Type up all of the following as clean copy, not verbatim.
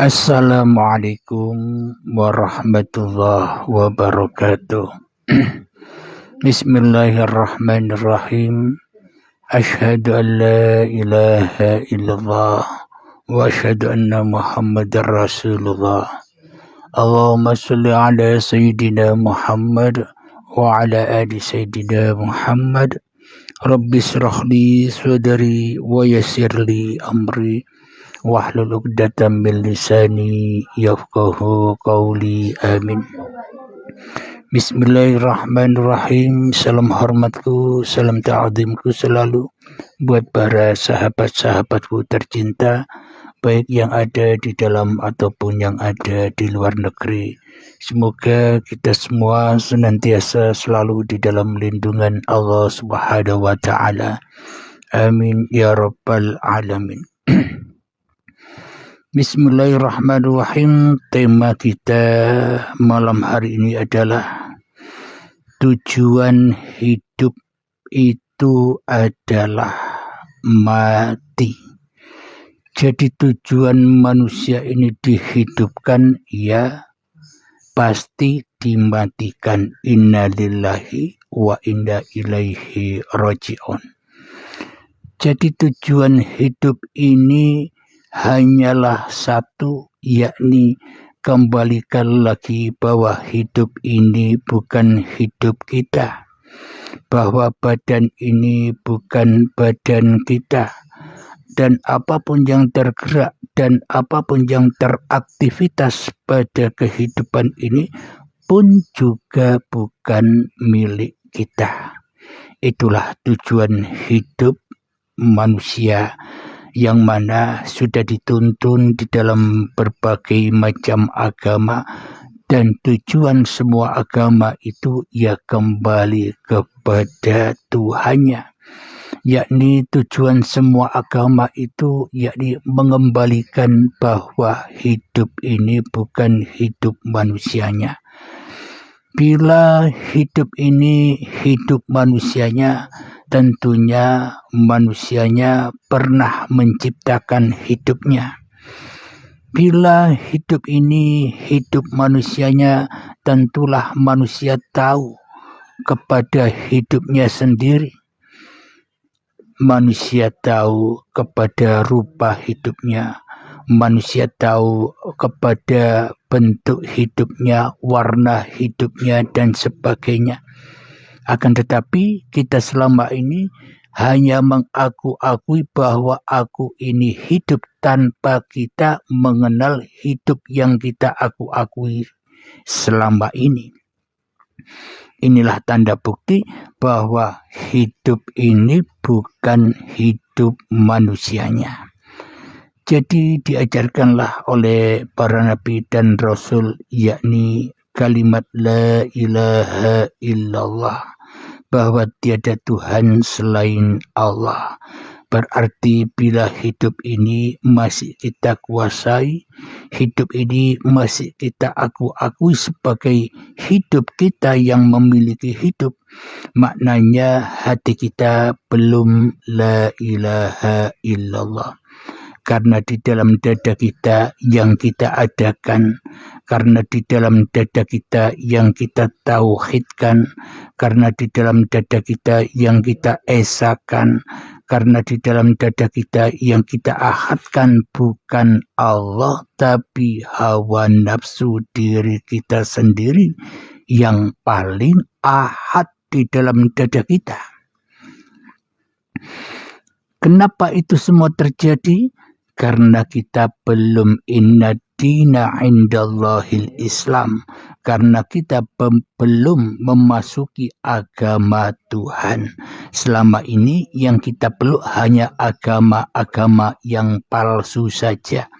Assalamualaikum warahmatullahi wabarakatuh. Bismillahirrahmanirrahim. Asyhadu an la ilaha illallah wa asyhadu anna Muhammadar Rasulullah. Allahumma shalli ala sayyidina Muhammad wa ala ali sayyidina Muhammad. Rabbi shrah li sadri wa yassir li amri wahlul 'uqdatam min lisani yafqahu qawli. Amin. Bismillahirrahmanirrahim. Salam hormatku, salam ta'zimku selalu buat para sahabat-sahabatku tercinta, baik yang ada di dalam ataupun yang ada di luar negeri. Semoga kita semua senantiasa selalu di dalam lindungan Allah Subhanahu wa taala. Amin ya rabbal alamin. Bismillahirrahmanirrahim. Tema kita malam hari ini adalah tujuan hidup itu adalah mati. Jadi tujuan manusia ini dihidupkan, ya pasti dimatikan. Innalillahi wa inna ilaihi raji'un. Jadi tujuan hidup ini hanyalah satu, yakni kembalikan lagi bahwa hidup ini bukan hidup kita, bahwa badan ini bukan badan kita, dan apapun yang tergerak dan apapun yang teraktivitas pada kehidupan ini pun juga bukan milik kita. Itulah tujuan hidup manusia, yang mana sudah dituntun di dalam berbagai macam agama, dan tujuan semua agama itu ya kembali kepada Tuhannya, yakni tujuan semua agama itu yakni mengembalikan bahwa hidup ini bukan hidup manusianya. Bila hidup ini hidup manusianya, tentunya manusianya pernah menciptakan hidupnya. Bila hidup ini hidup manusianya, tentulah manusia tahu kepada hidupnya sendiri. Manusia tahu kepada rupa hidupnya. Manusia tahu kepada bentuk hidupnya, warna hidupnya, dan sebagainya. Akan tetapi kita selama ini hanya mengaku-akui bahwa aku ini hidup tanpa kita mengenal hidup yang kita aku-akui selama ini. Inilah tanda bukti bahwa hidup ini bukan hidup manusianya. Jadi diajarkanlah oleh para nabi dan rasul, yakni kalimat la ilaha illallah, bahwa tiada Tuhan selain Allah. Berarti bila hidup ini masih kita kuasai, hidup ini masih kita akui sebagai hidup kita yang memiliki hidup, maknanya hati kita belum la ilaha illallah. Karena di dalam dada kita yang kita adakan, karena di dalam dada kita yang kita tauhidkan, karena di dalam dada kita yang kita esakan, karena di dalam dada kita yang kita ahadkan bukan Allah, tapi hawa nafsu diri kita sendiri yang paling ahad di dalam dada kita. Kenapa itu semua terjadi? Karena kita belum inna dina indallahil Islam, karena kita belum memasuki agama Tuhan. Selama ini yang kita peluk hanya agama-agama yang palsu saja.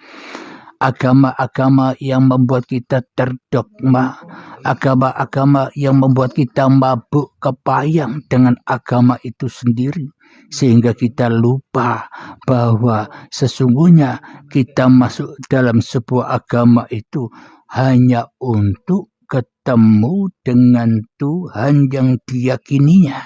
Agama-agama yang membuat kita terdogma, agama-agama yang membuat kita mabuk kepayang dengan agama itu sendiri, sehingga kita lupa bahwa sesungguhnya kita masuk dalam sebuah agama itu hanya untuk ketemu dengan Tuhan yang diyakininya.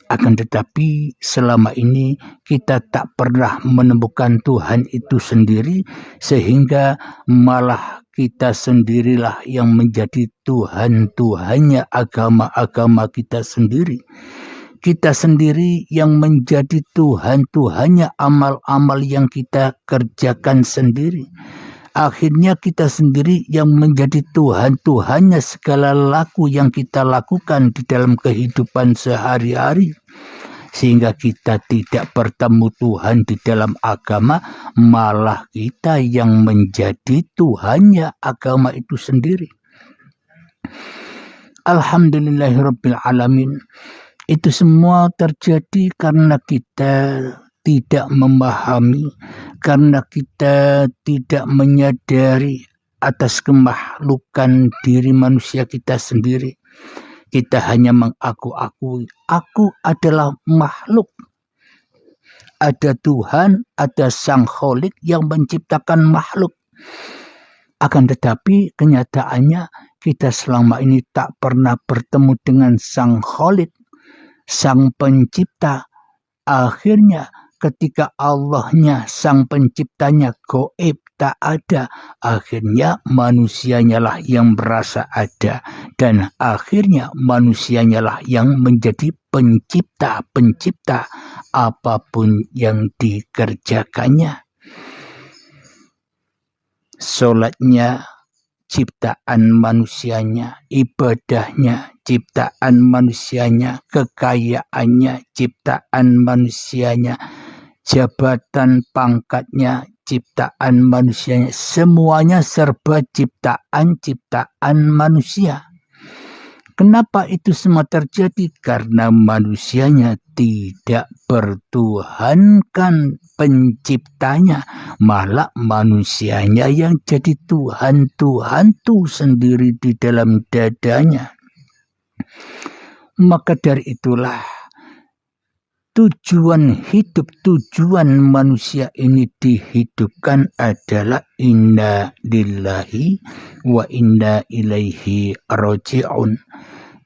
Akan tetapi selama ini kita tak pernah menemukan Tuhan itu sendiri, sehingga malah kita sendirilah yang menjadi Tuhan-Tuhannya agama-agama kita sendiri. Kita sendiri yang menjadi Tuhan-Tuhannya amal-amal yang kita kerjakan sendiri. Akhirnya kita sendiri yang menjadi Tuhan-Tuhannya segala laku yang kita lakukan di dalam kehidupan sehari-hari. Sehingga kita tidak bertemu Tuhan di dalam agama, malah kita yang menjadi Tuhannya agama itu sendiri. Alhamdulillahirabbil alamin. Itu semua terjadi karena kita tidak memahami, karena kita tidak menyadari atas kemakhlukan diri manusia kita sendiri. Kita hanya mengaku-akui, aku adalah makhluk. Ada Tuhan, ada Sang Kholik yang menciptakan makhluk. Akan tetapi kenyataannya kita selama ini tak pernah bertemu dengan Sang Kholik, Sang Pencipta. Akhirnya ketika Allahnya, Sang Penciptanya goib, tak ada, akhirnya manusianya lah yang merasa ada, dan akhirnya manusianya lah yang menjadi pencipta apapun yang dikerjakannya. Sholatnya ciptaan manusianya, ibadahnya ciptaan manusianya, kekayaannya ciptaan manusianya, jabatan pangkatnya ciptaan manusianya, semuanya serba ciptaan manusia. Kenapa itu semua terjadi? Karena manusianya tidak bertuhankan penciptanya, malah manusianya yang jadi Tuhan sendiri di dalam dadanya. Maka dari itulah tujuan hidup, tujuan manusia ini dihidupkan adalah inna lillahi wa inna ilaihi raji'un.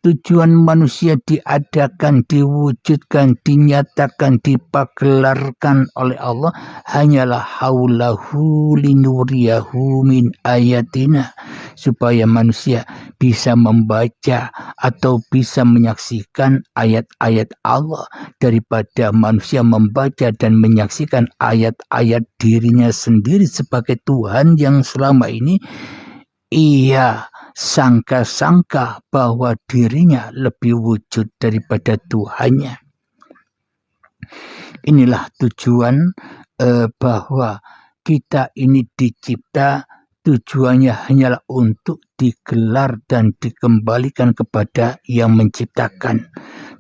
Tujuan manusia diadakan, diwujudkan, dinyatakan, dipagelarkan oleh Allah hanyalah haulahu linuriyahu min ayatina, supaya manusia bisa membaca atau bisa menyaksikan ayat-ayat Allah, daripada manusia membaca dan menyaksikan ayat-ayat dirinya sendiri sebagai Tuhan yang selama ini ia sangka-sangka bahwa dirinya lebih wujud daripada Tuhannya. Inilah tujuan bahwa kita ini dicipta, tujuannya hanyalah untuk digelar dan dikembalikan kepada yang menciptakan.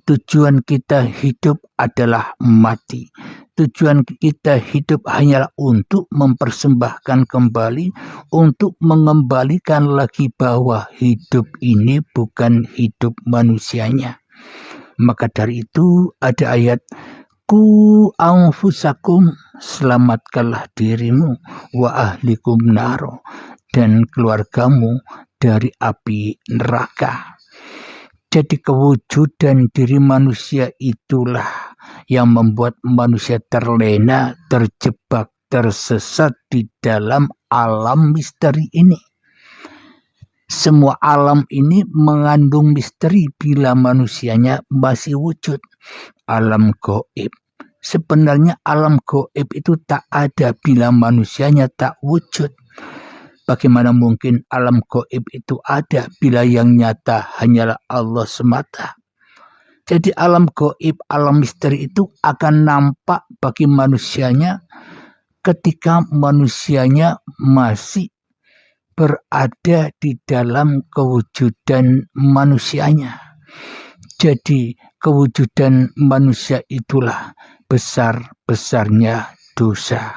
Tujuan kita hidup adalah mati. Tujuan kita hidup hanyalah untuk mempersembahkan kembali, untuk mengembalikan lagi bahwa hidup ini bukan hidup manusianya. Maka dari itu ada ayat, ku anfusakum, selamatkanlah dirimu, wa ahlikum naro, dan keluargamu dari api neraka. Jadi kewujudan diri manusia itulah yang membuat manusia terlena, terjebak, tersesat di dalam alam misteri ini. Semua alam ini mengandung misteri bila manusianya masih wujud. Alam gaib. Sebenarnya alam gaib itu tak ada bila manusianya tak wujud. Bagaimana mungkin alam gaib itu ada bila yang nyata hanyalah Allah semata? Jadi alam gaib, alam misteri itu akan nampak bagi manusianya ketika manusianya masih berada di dalam kewujudan manusianya. Jadi kewujudan manusia itulah besar-besarnya dosa.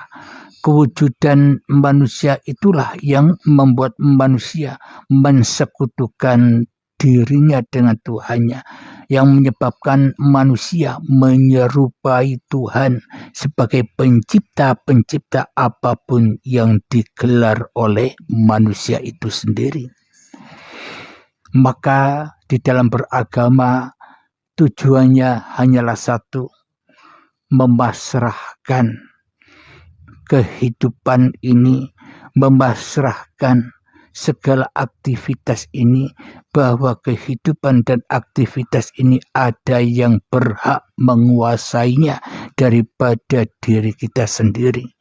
Kewujudan manusia itulah yang membuat manusia mensekutukan dirinya dengan Tuhannya, yang menyebabkan manusia menyerupai Tuhan sebagai pencipta apapun yang digelar oleh manusia itu sendiri. Maka di dalam beragama tujuannya hanyalah satu, memasrahkan kehidupan ini, memasrahkan segala aktivitas ini, bahwa kehidupan dan aktivitas ini ada yang berhak menguasainya daripada diri kita sendiri.